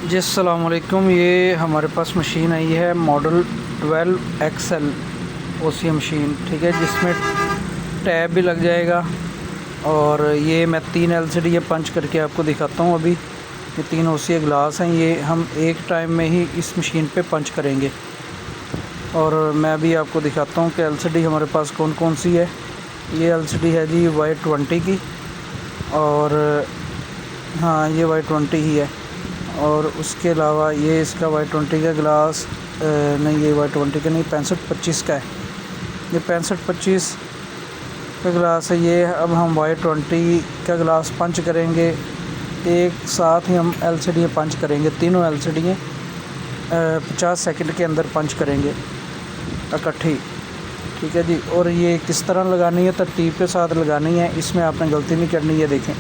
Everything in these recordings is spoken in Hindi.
जी अस्सलाम वालेकुम। ये हमारे पास मशीन आई है मॉडल 12XL ओसी मशीन, ठीक है, जिसमें टैब भी लग जाएगा। और ये मैं 3 LCD ये पंच करके आपको दिखाता हूँ। अभी ये 3 ओसी ग्लास हैं, ये हम एक टाइम में ही इस मशीन पे पंच करेंगे। और मैं अभी आपको दिखाता हूँ कि LCD हमारे पास कौन कौन सी है। ये LCD है जी Y20 की, और हाँ ये Y20 ही है। और उसके अलावा ये इसका Y20 का ग्लास नहीं, ये Y20 का नहीं, 6525 का है। ये 6525 का ग्लास है ये। अब हम Y20 का ग्लास पंच करेंगे, एक साथ ही हम LCD पंच करेंगे। तीनों LCD 50 सेकंड के अंदर पंच करेंगे इकट्ठी, ठीक है जी। और ये किस तरह लगानी है, तरतीब के साथ लगानी है, इसमें आपने गलती नहीं करनी है। देखें,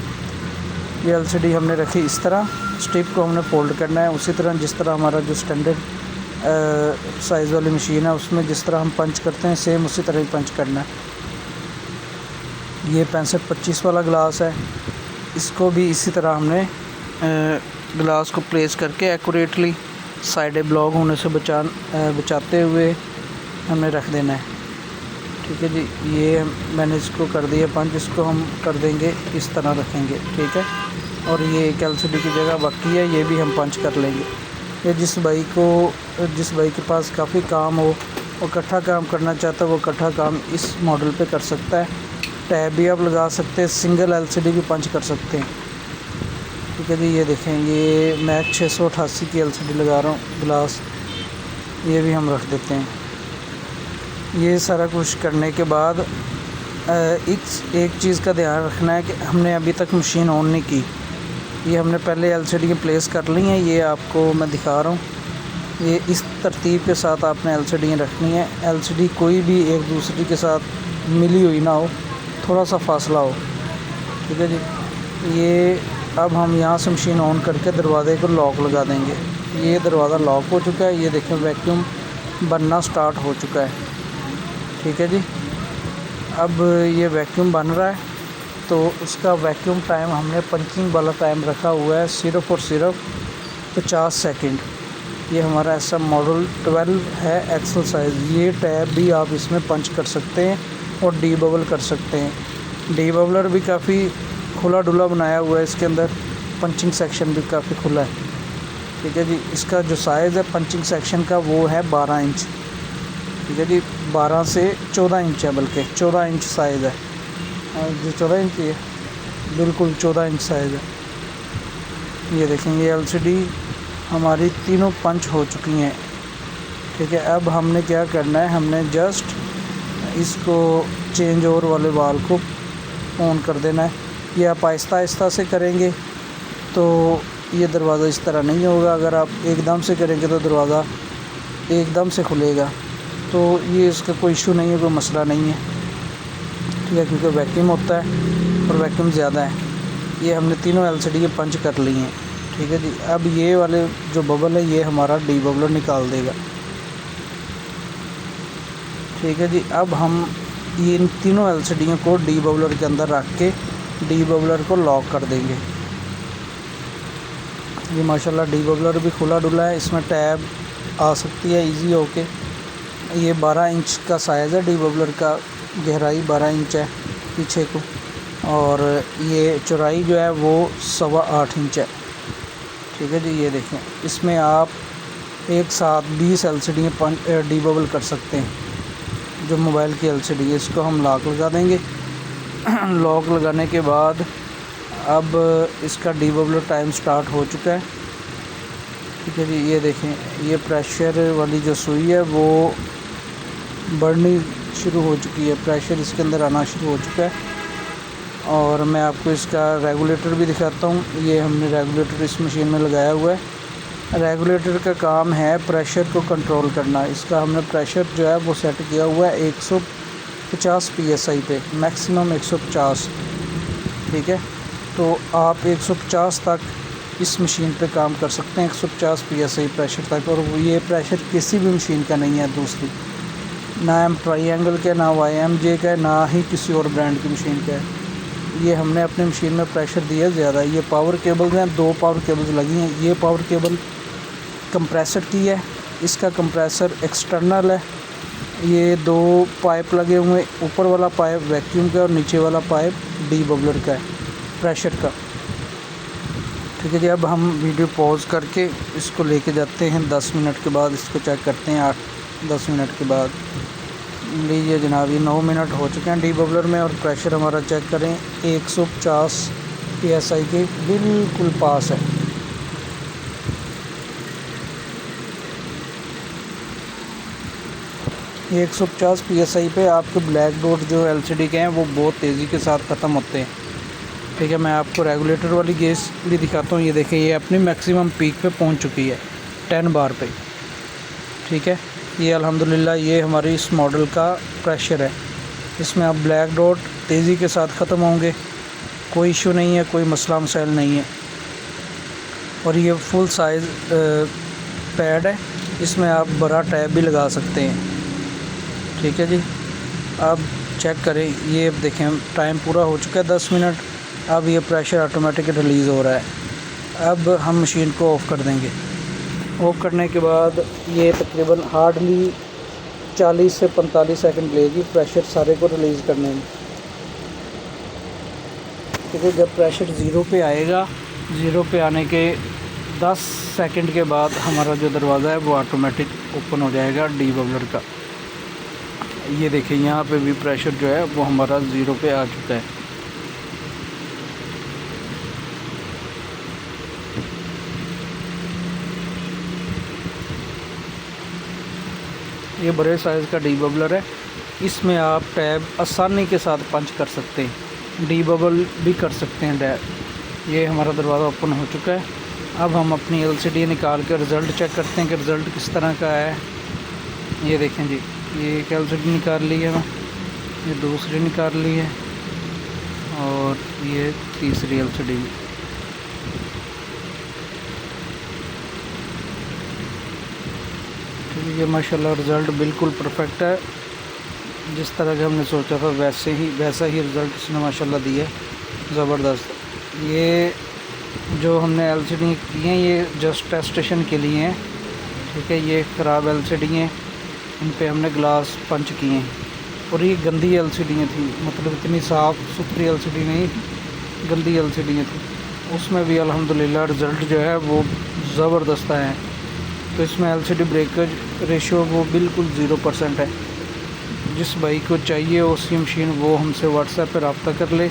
ये LCD हमने रखी इस तरह, स्टिप को हमने फोल्ड करना है उसी तरह जिस तरह हमारा जो स्टैंडर्ड साइज़ वाली मशीन है उसमें जिस तरह हम पंच करते हैं सेम उसी तरह ही पंच करना है। ये 6525 वाला ग्लास है, इसको भी इसी तरह हमने ग्लास को प्लेस करके एक्यूरेटली साइडें ब्लॉक होने से बचाते हुए हमें रख देना है, ठीक है जी। ये मैंने इसको कर दिया पंच, इसको हम कर देंगे इस तरह रखेंगे, ठीक है। और ये एक LCD की जगह बाकी है, ये भी हम पंच कर लेंगे। ये जिस भाई के पास काफ़ी काम हो, वो इकट्ठा काम करना चाहता है, वो इकट्ठा काम इस मॉडल पे कर सकता है। टैब भी आप लगा सकते हैं, सिंगल LCD भी पंच कर सकते हैं, ठीक है जी। ये देखें, ये मैं 688 की LCD लगा रहा हूँ ग्लास, ये भी हम रख देते हैं। ये सारा कुछ करने के बाद एक चीज़ का ध्यान रखना है कि हमने अभी तक मशीन ऑन नहीं की। ये हमने पहले LCD प्लेस कर ली हैं, ये आपको मैं दिखा रहा हूँ। ये इस तरतीब के साथ आपने LCD रखनी है। LCD कोई भी एक दूसरे के साथ मिली हुई ना हो, थोड़ा सा फासला हो, ठीक है जी। ये अब हम यहाँ से मशीन ऑन करके दरवाज़े को लॉक लगा देंगे। ये दरवाज़ा लॉक हो चुका है, ये देखें वैक्यूम बनना स्टार्ट हो चुका है, ठीक है जी। अब ये वैक्यूम बन रहा है, तो उसका वैक्यूम टाइम हमने पंचिंग वाला टाइम रखा हुआ है सिर्फ़ और सिर्फ 50 सेकंड। ये हमारा ऐसा मॉडल 12 है एक्सल साइज़। ये टैब भी आप इसमें पंच कर सकते हैं और डी बबल कर सकते हैं। डी बबलर भी काफ़ी खुला डुला बनाया हुआ है, इसके अंदर पंचिंग सेक्शन भी काफ़ी खुला है, ठीक है जी। इसका जो साइज़ है पंचिंग सेक्शन का वो है 12 इंच, ठीक है जी। 12 से 14 इंच है, बल्कि 14 इंच साइज़ है जो 14 इंच है, बिल्कुल 14 इंच साइज़ है। ये देखेंगे LCD हमारी तीनों पंच हो चुकी हैं, ठीक है। अब हमने क्या करना है, हमने जस्ट इसको चेंज ओवर वाले वाल को ऑन कर देना है। ये आप आहिस्ता आहिस्ता से करेंगे तो ये दरवाज़ा इस तरह नहीं होगा। अगर आप एकदम से करेंगे तो दरवाज़ा एकदम से खुलेगा, तो ये इसका कोई इशू नहीं है, कोई मसला नहीं है, ठीक है, क्योंकि वैक्यूम होता है और वैक्यूम ज़्यादा है। ये हमने तीनों LCD पंच कर ली हैं, ठीक है जी। अब ये वाले जो बबल है ये हमारा डी बबलर निकाल देगा, ठीक है जी। अब हम ये इन तीनों LCD को डी बबलर के अंदर रख के डी बबलर को लॉक कर देंगे। ये माशाल्लाह डी बबलर भी खुला डुला है, इसमें टैब आ सकती है इजी होके। ये 12 इंच का साइज़ है डी बबलर का, गहराई 12 इंच है पीछे को, और ये चौड़ाई जो है वो 8.25 इंच है, ठीक है जी। ये देखें, इसमें आप एक साथ 20 LCD डी बबल कर सकते हैं। जो मोबाइल की LCD है, इसको हम लॉक लगा देंगे। लॉक लगाने के बाद अब इसका डी बबलर टाइम स्टार्ट हो चुका है, ठीक है जी। ये देखें, ये प्रेशर वाली जो सुई है वो बढ़नी शुरू हो चुकी है, प्रेशर इसके अंदर आना शुरू हो चुका है। और मैं आपको इसका रेगुलेटर भी दिखाता हूँ। ये हमने रेगुलेटर इस मशीन में लगाया हुआ है। रेगुलेटर का काम है प्रेशर को कंट्रोल करना। इसका हमने प्रेशर जो है वो सेट किया हुआ है 150 PSI पे, मैक्सिमम 150, ठीक है। तो आप 150 तक इस मशीन पे काम कर सकते हैं, 150 PSI प्रेशर तक। और ये प्रेशर किसी भी मशीन का नहीं है दूसरी, ना M ट्राईएंगल का, ना YMJ का, ना ही किसी और ब्रांड की मशीन का है। ये हमने अपनी मशीन में प्रेशर दिया ज़्यादा। ये पावर केबल्स हैं, 2 पावर केबल्स लगी हैं। ये पावर केबल कंप्रेसर की है, इसका कंप्रेसर एक्सटर्नल है। ये 2 पाइप लगे हुए, ऊपर वाला पाइप वैक्यूम का और नीचे वाला पाइप डी बबलर का है, प्रेशर का। ठीक है जी, अब हम वीडियो पॉज करके इसको लेके जाते हैं 10 मिनट के बाद, इसको चेक करते हैं 8-10 मिनट के बाद। लीजिए जनाब, ये 9 मिनट हो चुके हैं डी बबलर में और प्रेशर हमारा चेक करें 150 PSI के बिल्कुल पास है। ये 150 PSI पे आपके ब्लैक डॉट जो LCD के हैं वो बहुत तेज़ी के साथ ख़त्म होते हैं। ठीक है, मैं आपको रेगुलेटर वाली गेज भी दिखाता हूँ। ये देखें, ये अपनी मैक्सिमम पीक पे पहुँच चुकी है 10 बार पे। ठीक है, ये अल्हम्दुलिल्लाह ये हमारी इस मॉडल का प्रेशर है। इसमें अब ब्लैक डॉट तेज़ी के साथ ख़त्म होंगे, कोई इशू नहीं है, कोई मसला मसाइल नहीं है। और ये फुल साइज़ पैड है, इसमें आप बड़ा टैब भी लगा सकते हैं। ठीक है जी, अब चेक करें, ये देखें टाइम पूरा हो चुका है 10 मिनट। अब ये प्रेशर ऑटोमेटिक रिलीज़ हो रहा है। अब हम मशीन को ऑफ़ कर देंगे। ऑफ़ करने के बाद ये तकरीबन हार्डली 40 से 45 सेकंड लेगी प्रेशर सारे को रिलीज़ करने में। ठीक है, जब प्रेशर 0 पे आएगा, 0 पे आने के 10 सेकंड के बाद हमारा जो दरवाज़ा है वो ऑटोमेटिक ओपन हो जाएगा डी बबलर का। ये देखिए, यहाँ पे भी प्रेशर जो है वो हमारा 0 पे आ चुका है। ये बड़े साइज़ का डी बबलर है, इसमें आप टैब आसानी के साथ पंच कर सकते हैं, डी बबल भी कर सकते हैं टैब। ये हमारा दरवाज़ा ओपन हो चुका है। अब हम अपनी LCD निकाल कर रिज़ल्ट चेक करते हैं कि रिज़ल्ट किस तरह का है। ये देखें जी, ये एक LCD निकाल ली है मैं, ये दूसरी निकाल ली है और ये तीसरी LCD भी। ठीक है, ये माशाल्लाह रिज़ल्ट बिल्कुल परफेक्ट है। जिस तरह का हमने सोचा था वैसा ही रिज़ल्ट इसने माशाल्लाह दिया है, ज़बरदस्त। ये जो हमने LCD की हैं ये जस्ट टेस्टेशन के लिए हैं। ठीक है, ये ख़राब LCD हैं, इन पे हमने ग्लास पंच किए हैं। और ये गंदी LCD थी, मतलब इतनी साफ़ सुथरी LCD नहीं, गंदी LCD थी। उसमें भी अल्हम्दुलिल्लाह रिज़ल्ट जो है वो ज़बरदस्त आए हैं। तो इसमें LCD ब्रेकेज रेशियो वो बिल्कुल 0% है। जिस भाई को चाहिए उसकी मशीन वो हमसे व्हाट्सएप पर रब्ता कर ले।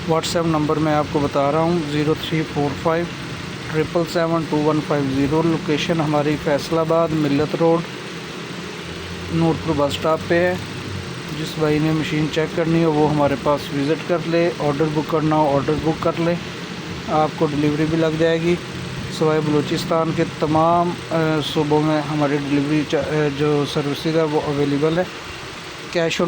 व्हाट्सएप नंबर मैं आपको बता रहा हूँ 0345 777 2150। लोकेशन हमारी फैसलाबाद मिल्लत रोड नूरपुर बस स्टॉप पे है। जिस भाई ने मशीन चेक करनी हो वो हमारे पास विज़िट कर ले। ऑर्डर बुक करना हो ऑर्डर बुक कर ले, आपको डिलीवरी भी लग जाएगी। सवाए बलूचिस्तान के तमाम सूबों में हमारी डिलीवरी जो सर्विसेज है वो अवेलेबल है। कैश